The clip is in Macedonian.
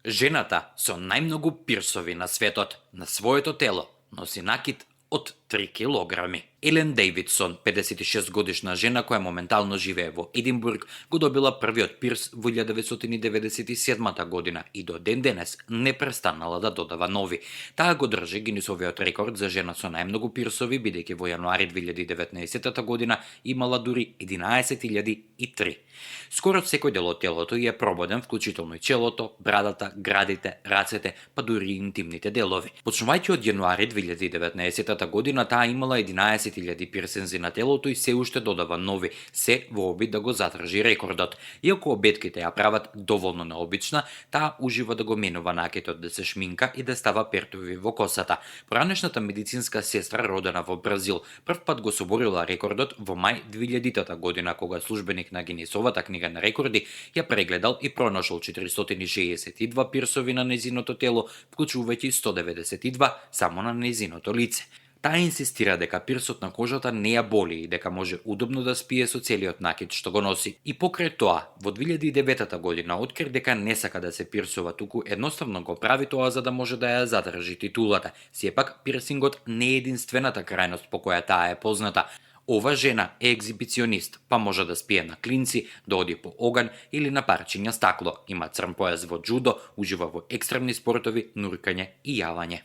Жената со најмногу пирсови на светот на своето тело носи накид од 3 килограми. Елен Дейвидсон, 56 годишна жена која моментално живее во Единбург, го добила првиот пирс во 1997 година и до ден денес не престанала да додава нови. Таа го држи Гинисовиот рекорд за жена со најмногу пирсови, бидејќи во јануари 2019 година имала дури 11.003. Скоро секој дел од телото ја е прободен, вклучително и челото, брадата, градите, рацете, па дури и интимните делови. Почнувајќи од јануари 2019 година, таа имала 11.000 пирсензи на телото и се уште додава нови, се во обид да го задржи рекордот. Иако обетките ја прават доволно необична, таа ужива да го менува накидот, да се шминка и да става пертови во косата. Поранешната медицинска сестра, родена во Бразил, прв пат го соборила рекордот во мај 2000 година, кога службеник на Гинисовата книга на рекорди ја прегледал и пронашол 462 пирсови на незиното тело, вклучувајќи 192 само на незиното лице. Таа инсистира дека пирсот на кожата не ја боли и дека може удобно да спие со целиот накид што го носи. И покрај тоа, во 2009 година откри дека не сака да се пирсува, туку едноставно го прави тоа за да може да ја задржи титулата. Сепак, пирсингот не е единствената крајност по која таа е позната. Ова жена е екзибиционист, па може да спие на клинци, да оди по оган или на парчиња стакло. Има црн појас во џудо, ужива во екстремни спортови, нуркање и јавање.